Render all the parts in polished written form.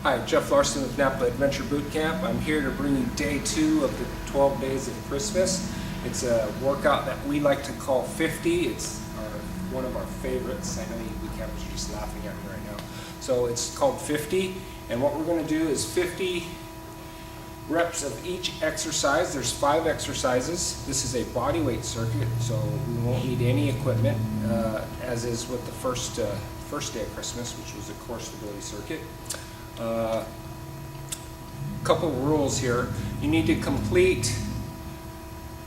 Hi, Jeff Larson with Napa Adventure Boot Camp. I'm here to bring you day 2 of the 12 days of Christmas. It's a workout that we like to call 50. It's one of our favorites. I know you boot campers are just laughing at me right now. So it's called 50, and what we're going to do is 50 reps of each exercise. There's 5 exercises. This is a body weight circuit, so we won't need any equipment, as is with the first day of Christmas, which was a core stability circuit. Couple rules here. You need to complete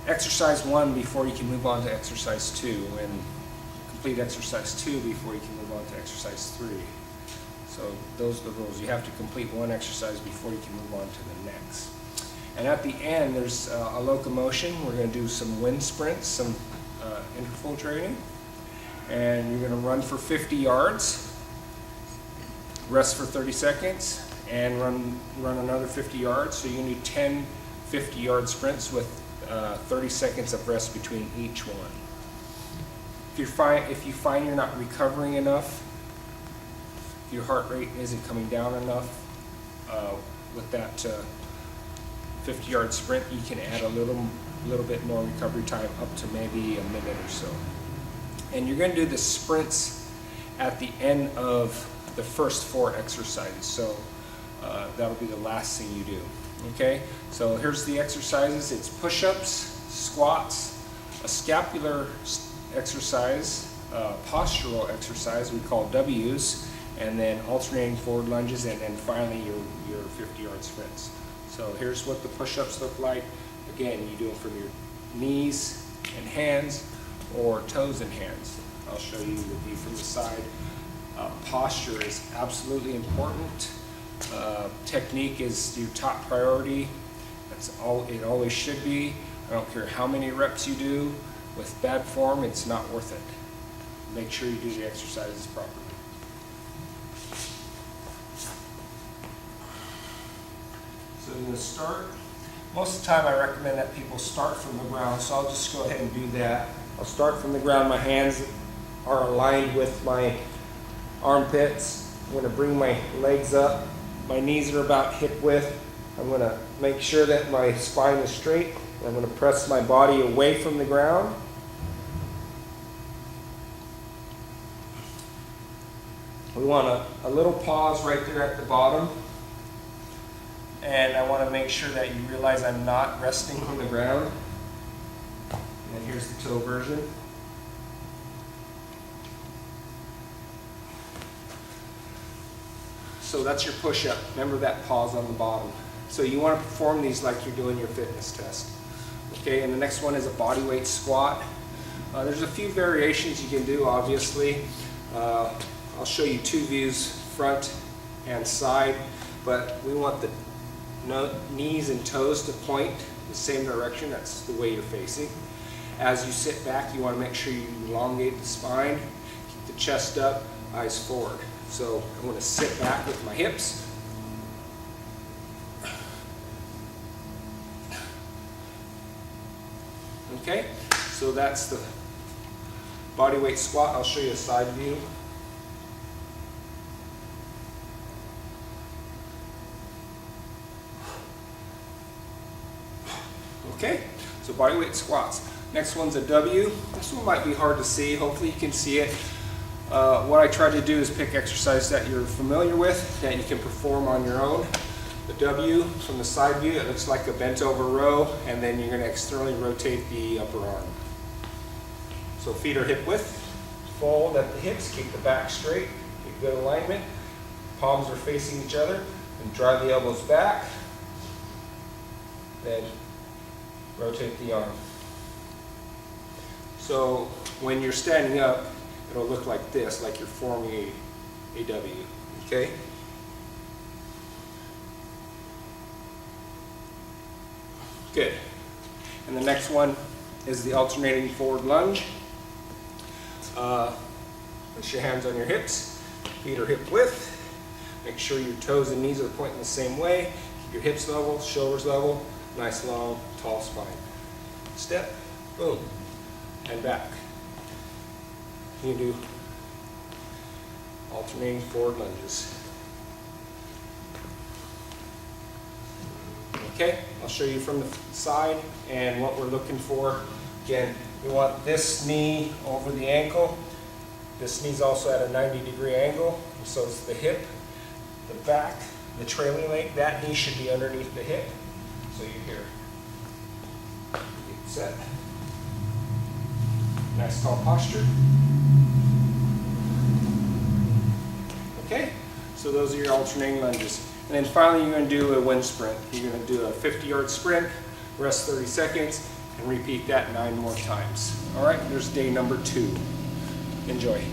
exercise 1 before you can move on to exercise 2, and complete exercise 2 before you can move on to exercise 3. So those are the rules. You have to complete one exercise before you can move on to the next. And at the end, there's a locomotion. We're going to do some wind sprints, some interval training, and you're going to run for 50 yards. Rest for 30 seconds and run another 50 yards. So you need 10 50-yard sprints with 30 seconds of rest between each one. If you find you're not recovering enough, your heart rate isn't coming down enough with that 50-yard sprint, you can add a little bit more recovery time, up to maybe a minute or so. And you're going to do the sprints at the end of the first 4 exercises, so that'll be the last thing you do. Okay, so here's the exercises. It's push-ups, squats, a scapular exercise, postural exercise we call W's, and then alternating forward lunges, and then finally your 50-yard sprints. So here's what the push-ups look like. Again, you do them from your knees and hands or toes and hands. I'll show you the view from the side. Posture is absolutely important. Technique is your top priority. It always should be. I don't care how many reps you do. With bad form, it's not worth it. Make sure you do the exercises properly. So you're going to start. Most of the time I recommend that people start from the ground, so I'll just go ahead and do that. I'll start from the ground. My hands are aligned with my armpits. I'm going to bring my legs up. My knees are about hip width. I'm going to make sure that my spine is straight. I'm going to press my body away from the ground. We want a little pause right there at the bottom. And I want to make sure that you realize I'm not resting on the ground. And here's the toe version. So that's your push-up. Remember that pause on the bottom. So you want to perform these like you're doing your fitness test. Okay, and the next one is a body weight squat. There's a few variations you can do, obviously. I'll show you 2 views, front and side, but we want the knees and toes to point the same direction. That's the way you're facing. As you sit back, you want to make sure you elongate the spine, keep the chest up, eyes forward. So I'm going to sit back with my hips. Okay, so that's the body weight squat. I'll show you a side view. Okay, so body weight squats. Next one's a W. This one might be hard to see. Hopefully you can see it. What I try to do is pick exercise that you're familiar with, that you can perform on your own. The W from the side view, it looks like a bent over row, and then you're going to externally rotate the upper arm. So feet are hip width, fold at the hips, keep the back straight, keep good alignment. Palms are facing each other, and drive the elbows back. Then rotate the arm. So when you're standing up, it'll look like this, like you're forming a W, okay? Good. And the next one is the alternating forward lunge. Place your hands on your hips, feet are hip width. Make sure your toes and knees are pointing the same way. Keep your hips level, shoulders level, nice long, tall spine. Step, boom, and back. You do alternating forward lunges. Okay, I'll show you from the side and what we're looking for. Again, we want this knee over the ankle. This knee's also at a 90-degree angle, so is the hip, the back, the trailing leg. That knee should be underneath the hip. So you're here. Get set. Nice tall posture. Okay, so those are your alternating lunges. And then finally you're going to do a wind sprint. You're going to do a 50-yard sprint, rest 30 seconds, and repeat that 9 more times. All right, there's day number 2. Enjoy.